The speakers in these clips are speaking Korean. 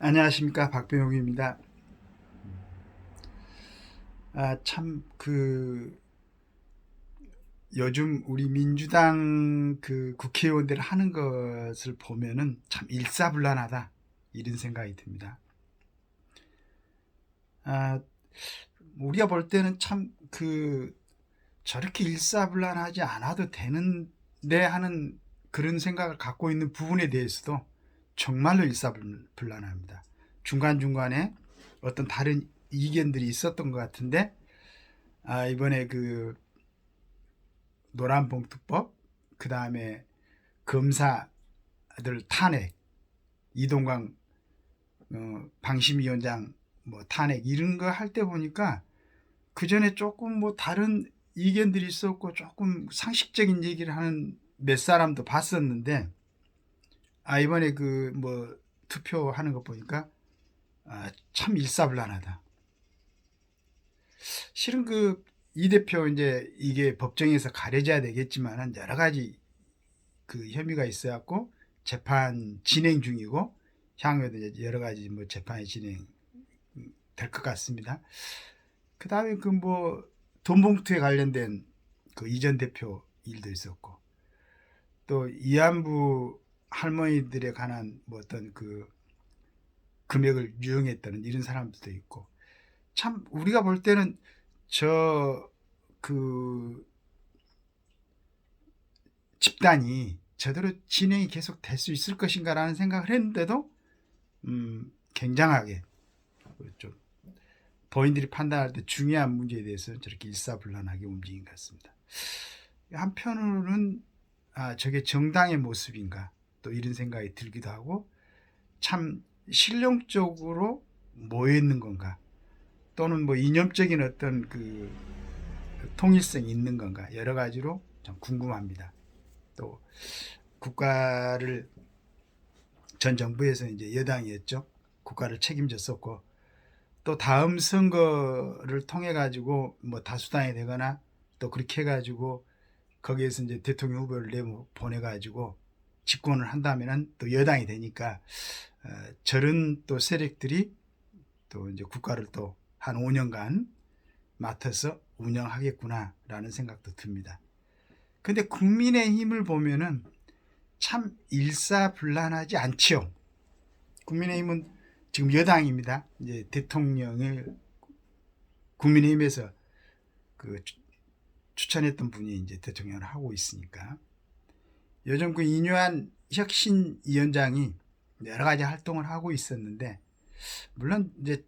안녕하십니까, 박병욱입니다. 참, 요즘 우리 민주당 국회의원들 하는 것을 보면은 참 일사불란하다, 이런 생각이 듭니다. 아, 우리가 볼 때는 참 저렇게 일사불란하지 않아도 되는데 하는 그런 생각을 갖고 있는 부분에 대해서도 정말로 일사불란합니다. 중간중간에 어떤 다른 이견들이 있었던 것 같은데, 이번에 노란봉투법, 그 다음에 검사들 탄핵, 이동광 방심위원장 뭐 탄핵 이런 거 할 때 보니까 그 전에 조금 뭐 다른 이견들이 있었고 조금 상식적인 얘기를 하는 몇 사람도 봤었는데, 이번에 뭐 투표하는 거 보니까 참 일사불란하다. 실은 이 대표 이제 이게 법정에서 가려져야 되겠지만은 여러 가지 혐의가 있어갖고 재판 진행 중이고, 향후에도 이제 여러 가지 뭐 재판이 진행 될 것 같습니다. 그 다음에 뭐 돈봉투에 관련된 이전 대표 일도 있었고, 또 이안부 할머니들에 관한 뭐 어떤 금액을 유용했다는 이런 사람들도 있고, 참 우리가 볼 때는 저 집단이 제대로 진행이 계속 될 수 있을 것인가라는 생각을 했는데도 굉장하게 좀 본인들이 판단할 때 중요한 문제에 대해서 저렇게 일사불란하게 움직인 것 같습니다. 한편으로는 저게 정당의 모습인가 또 이런 생각이 들기도 하고, 참 실용적으로 모여 있는 건가, 또는 뭐 이념적인 어떤 통일성이 있는 건가, 여러 가지로 좀 궁금합니다. 또 국가를 전 정부에서 이제 여당이었죠. 국가를 책임졌었고, 또 다음 선거를 통해 가지고 뭐 다수당이 되거나 또 그렇게 해 가지고 거기에서 이제 대통령 후보를 내모 보내 가지고 집권을 한다면은 또 여당이 되니까, 저런 또 세력들이 또 이제 국가를 또 한 5년간 맡아서 운영하겠구나라는 생각도 듭니다. 근데 국민의힘을 보면은 참 일사불란하지 않죠. 국민의힘은 지금 여당입니다. 이제 대통령을 국민의힘에서 그 추천했던 분이 이제 대통령을 하고 있으니까, 요즘 이뇨한 혁신위원장이 여러 가지 활동을 하고 있었는데, 물론 이제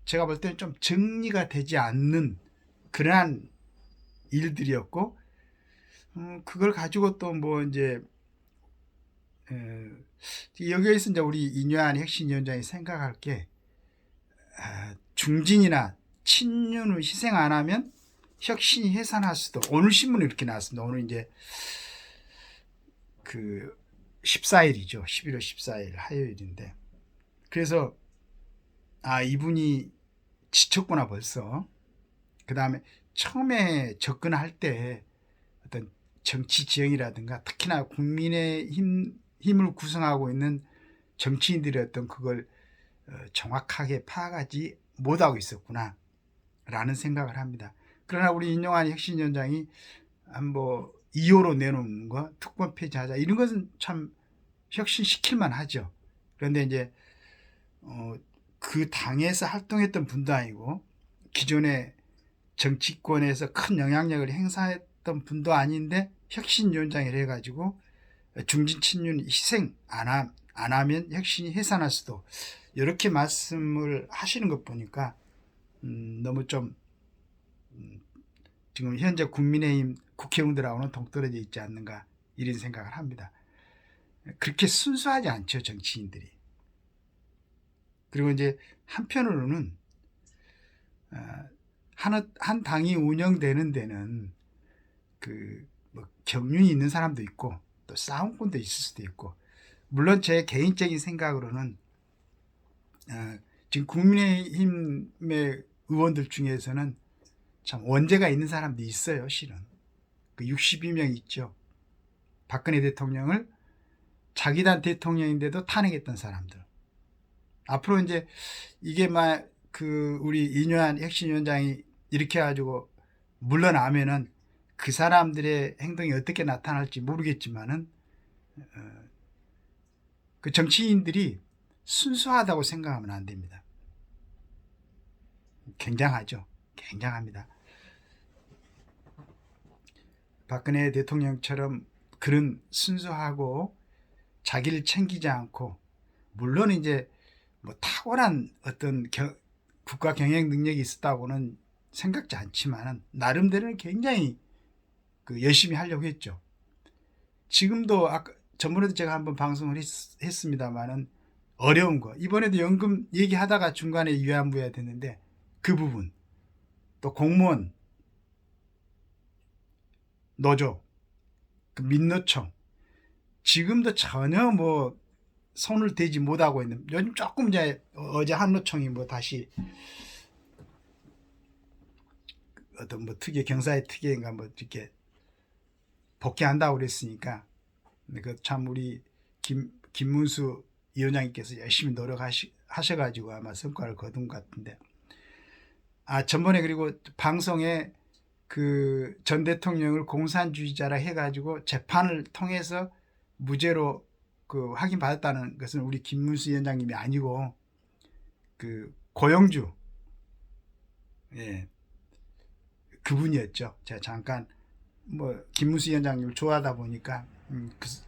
제가 볼 때는 좀 정리가 되지 않는 그러한 일들이었고, 그걸 가지고 또 뭐 이제 여기에서 이제 우리 이뇨한 혁신위원장이 생각할 게, 중진이나 친윤을 희생 안 하면 혁신이 해산할 수도. 오늘 신문에 이렇게 나왔습니다. 오늘 이제 14일이죠. 11월 14일 화요일인데, 그래서 이분이 지쳤구나 벌써. 그 다음에 처음에 접근할 때 어떤 정치 지형이라든가 특히나 국민의 힘을 구성하고 있는 정치인들의 어떤 그걸 정확하게 파악하지 못하고 있었구나 라는 생각을 합니다. 그러나 우리 인용한 혁신위원장이 뭐 2호로 내놓는 거, 특권 폐지하자, 이런 것은 참 혁신시킬만 하죠. 그런데 이제 그 당에서 활동했던 분도 아니고 기존에 정치권에서 큰 영향력을 행사했던 분도 아닌데 혁신위원장을 해가지고 중진 친윤 희생 안 하면 혁신이 해산할 수도, 이렇게 말씀을 하시는 것 보니까 너무 좀 지금 현재 국민의힘 국회의원들하고는 동떨어져 있지 않는가, 이런 생각을 합니다. 그렇게 순수하지 않죠, 정치인들이. 그리고 이제 한편으로는 한 당이 운영되는 데는 뭐 경륜이 있는 사람도 있고 또 싸움꾼도 있을 수도 있고, 물론 제 개인적인 생각으로는 지금 국민의힘의 의원들 중에서는 참 원죄가 있는 사람도 있어요. 실은 62명 있죠. 박근혜 대통령을 자기 당 대통령인데도 탄핵했던 사람들, 앞으로 이제 이게 막 그 우리 이뇨한 혁신위원장이 이렇게 해가지고 물러나면은 그 사람들의 행동이 어떻게 나타날지 모르겠지만은 그 정치인들이 순수하다고 생각하면 안 됩니다. 굉장하죠. 굉장합니다. 박근혜 대통령처럼 그런 순수하고 자기를 챙기지 않고, 물론 이제 뭐 탁월한 어떤 국가 경영 능력이 있었다고는 생각지 않지만 나름대로는 굉장히 그 열심히 하려고 했죠. 지금도 아까 전번에도 제가 한번 방송을 했습니다만은 어려운 거, 이번에도 연금 얘기하다가 중간에 유야무야 됐는데 그 부분, 또 공무원 노조, 그 민노총, 지금도 전혀 뭐 손을 대지 못하고 있는, 요즘 조금 이제 어제 한노총이 뭐 다시 어떤 뭐 특위, 경사의 특위인가 뭐 이렇게 복귀한다고 그랬으니까 그 참 우리 김문수 위원장님께서 열심히 노력하셔가지고 아마 성과를 거둔 것 같은데, 전번에 그리고 방송에 그 전 대통령을 공산주의자라 해가지고 재판을 통해서 무죄로 그 확인받았다는 것은 우리 김문수 위원장님이 아니고 그 고영주, 예, 그분이었죠. 제가 잠깐 뭐 김문수 위원장님을 좋아하다 보니까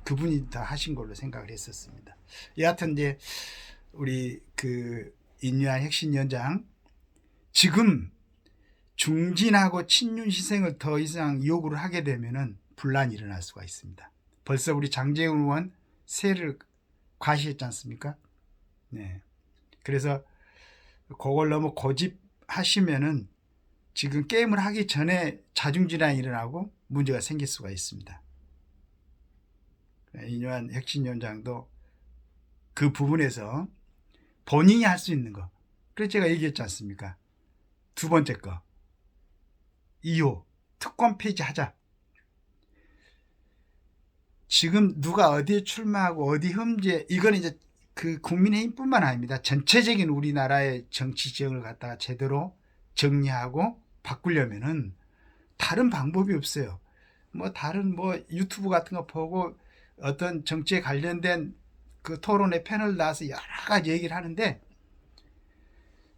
그분이 다 하신 걸로 생각을 했었습니다. 여하튼 이제 우리 그 인류한 혁신위원장, 지금 중진하고 친윤 희생을 더 이상 요구를 하게 되면은 분란이 일어날 수가 있습니다. 벌써 우리 장제훈 의원 세를 과시했지 않습니까? 네. 그래서 그걸 너무 고집하시면은 지금 게임을 하기 전에 자중질환이 일어나고 문제가 생길 수가 있습니다. 이뇨한 혁신위원장도 그 부분에서 본인이 할 수 있는 거, 그래서 제가 얘기했지 않습니까? 두 번째 거, 2호 특권 폐지하자. 지금 누가 어디에 출마하고 어디 험지에, 이건 이제 그 국민의힘뿐만 아닙니다. 전체적인 우리나라의 정치 지형을 갖다가 제대로 정리하고 바꾸려면은 다른 방법이 없어요. 뭐 다른 뭐 유튜브 같은 거 보고 어떤 정치에 관련된 그 토론회 패널 나와서 여러 가지 얘기를 하는데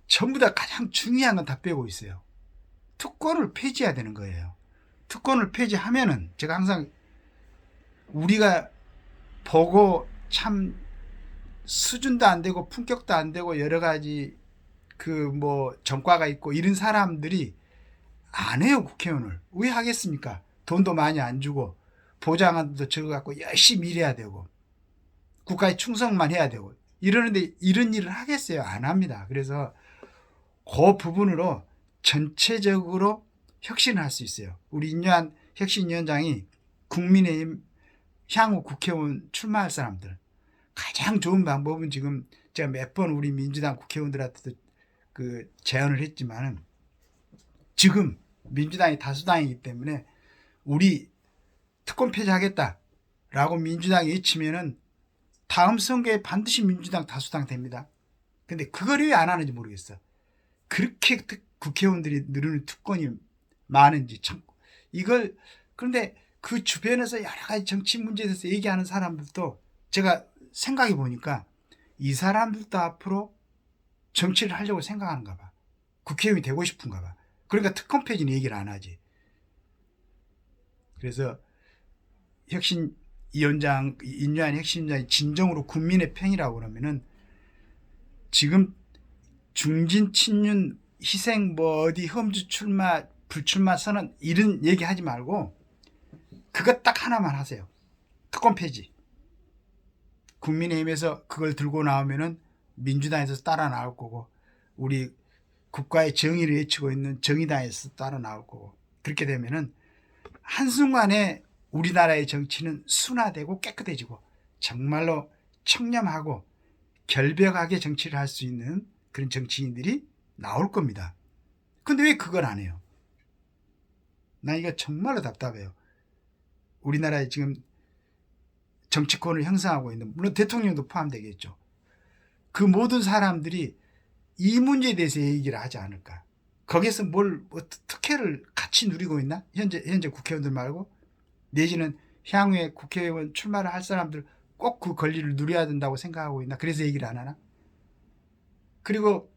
전부 다 가장 중요한 건 다 빼고 있어요. 특권을 폐지해야 되는 거예요. 특권을 폐지하면은 제가 항상 우리가 보고 참 수준도 안 되고 품격도 안 되고 여러 가지 그 뭐 전과가 있고 이런 사람들이 안 해요. 국회의원을 왜 하겠습니까? 돈도 많이 안 주고 보장안도 적어 갖고 열심히 일해야 되고 국가에 충성만 해야 되고 이러는데 이런 일을 하겠어요? 안 합니다. 그래서 그 부분으로 전체적으로 혁신을 할 수 있어요. 우리 인류한 혁신위원장이 국민의힘 향후 국회의원 출마할 사람들, 가장 좋은 방법은 지금 제가 몇 번 우리 민주당 국회의원들한테도 그 제안을 했지만은 지금 민주당이 다수당이기 때문에 우리 특권 폐지하겠다라고 민주당이 외치면은 다음 선거에 반드시 민주당 다수당 됩니다. 근데 그걸 왜 안 하는지 모르겠어. 그렇게 국회의원들이 누르는 특권이 많은지 참 이걸, 그런데 그 주변에서 여러 가지 정치 문제에 대해서 얘기하는 사람들도 제가 생각해 보니까 이 사람들도 앞으로 정치를 하려고 생각하는가 봐. 국회의원이 되고 싶은가 봐. 그러니까 특권 폐지는 얘기를 안 하지. 그래서 혁신위원장, 인류한 혁신위원장이 진정으로 국민의 편이라고 그러면은 지금 중진 친윤 희생 뭐 어디 험지 출마 불출마 선언 이런 얘기 하지 말고 그거 딱 하나만 하세요. 특권 폐지. 국민의힘에서 그걸 들고 나오면은 민주당에서 따라 나올 거고 우리 국가의 정의를 외치고 있는 정의당에서 따라 나올 거고, 그렇게 되면은 한순간에 우리나라의 정치는 순화되고 깨끗해지고 정말로 청렴하고 결백하게 정치를 할 수 있는 그런 정치인들이 나올 겁니다. 근데 왜 그걸 안 해요? 나 이거 정말로 답답해요. 우리나라에 지금 정치권을 형성하고 있는, 물론 대통령도 포함되겠죠. 그 모든 사람들이 이 문제에 대해서 얘기를 하지 않을까. 거기서 뭐 특혜를 같이 누리고 있나? 현재 국회의원들 말고, 내지는 향후에 국회의원 출마를 할 사람들 꼭 그 권리를 누려야 된다고 생각하고 있나? 그래서 얘기를 안 하나? 그리고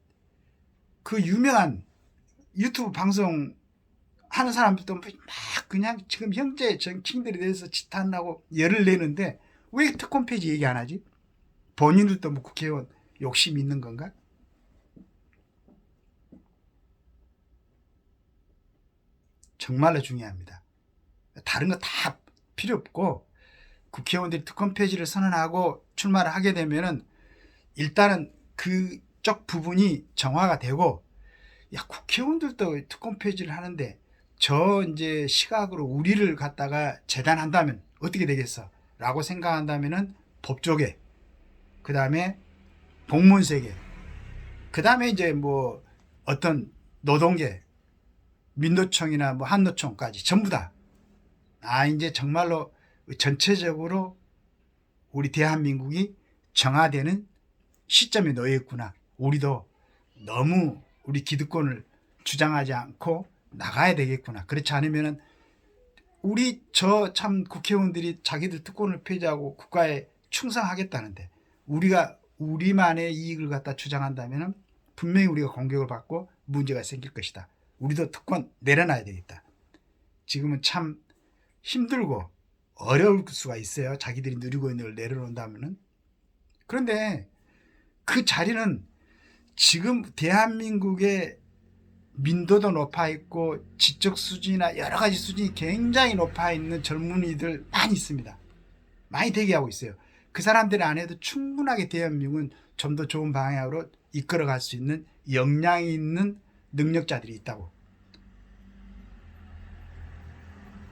그 유명한 유튜브 방송 하는 사람들도 막 그냥 지금 형제 정치인들에 대해서 지탄하고 열을 내는데 왜 특권 폐지 얘기 안 하지? 본인들도 뭐 국회의원 욕심 있는 건가? 정말로 중요합니다. 다른 거 다 필요 없고, 국회의원들이 특권 폐지를 선언하고 출마를 하게 되면은 일단은 그쪽 부분이 정화가 되고, 야, 국회의원들도 특권 폐지를 하는데 저 이제 시각으로 우리를 갖다가 재단한다면 어떻게 되겠어? 라고 생각한다면은 법조계, 그 다음에 공무원세계, 그 다음에 이제 뭐 어떤 노동계, 민노총이나 뭐 한노총까지 전부 다, 이제 정말로 전체적으로 우리 대한민국이 정화되는 시점에 놓여 있구나. 우리도 너무 우리 기득권을 주장하지 않고 나가야 되겠구나. 그렇지 않으면은 우리 저 참 국회의원들이 자기들 특권을 폐지하고 국가에 충성하겠다는데 우리가 우리만의 이익을 갖다 주장한다면은 분명히 우리가 공격을 받고 문제가 생길 것이다. 우리도 특권 내려놔야 되겠다. 지금은 참 힘들고 어려울 수가 있어요. 자기들이 누리고 있는 걸 내려놓는다면은. 그런데 그 자리는 지금 대한민국의 민도도 높아 있고 지적 수준이나 여러 가지 수준이 굉장히 높아 있는 젊은이들 많이 있습니다. 많이 대기하고 있어요. 그 사람들 안에도 충분하게 대한민국은 좀 더 좋은 방향으로 이끌어갈 수 있는 역량이 있는 능력자들이 있다고.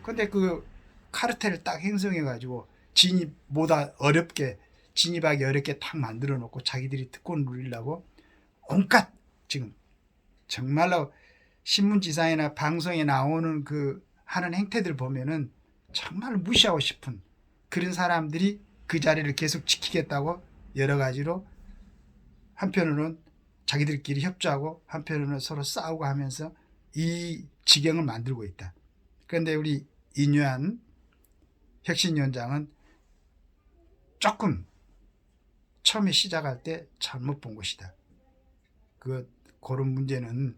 근데 그 카르텔을 딱 형성해가지고 진입하기 어렵게 딱 만들어 놓고 자기들이 특권을 누리려고 온갖 지금 정말로 신문지상이나 방송에 나오는 그 하는 행태들 보면은 정말 무시하고 싶은 그런 사람들이 그 자리를 계속 지키겠다고 여러 가지로 한편으로는 자기들끼리 협조하고 한편으로는 서로 싸우고 하면서 이 지경을 만들고 있다. 그런데 우리 인유한 혁신위원장은 조금 처음에 시작할 때 잘못 본 것이다. 그런 문제는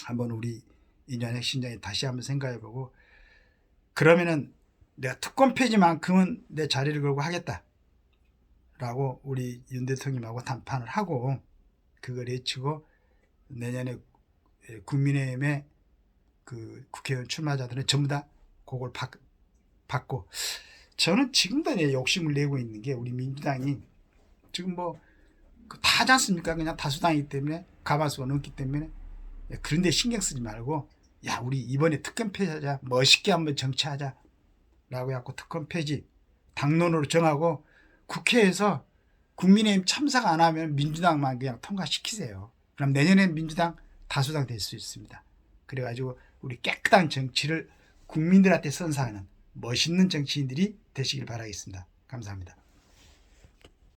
한번 우리 인유한 혁신위원장이 다시 한번 생각해보고, 그러면은 내가 특권 폐지만큼은 내 자리를 걸고 하겠다 라고 우리 윤 대통령하고 담판을 하고 그걸 내치고 내년에 국민의힘의 그 국회의원 출마자들은 전부 다 그걸 받고, 저는 지금도 내 욕심을 내고 있는 게 우리 민주당이 지금 뭐 다 하지 않습니까? 그냥 다수당이기 때문에 가만수가 넘기 때문에. 그런데 신경 쓰지 말고, 야, 우리 이번에 특권 폐지하자, 멋있게 한번 정치하자 라고 해갖고 특권 폐지 당론으로 정하고 국회에서 국민의힘 참석 안 하면 민주당만 그냥 통과시키세요. 그럼 내년엔 민주당 다수당 될 수 있습니다. 그래가지고 우리 깨끗한 정치를 국민들한테 선사하는 멋있는 정치인들이 되시길 바라겠습니다. 감사합니다.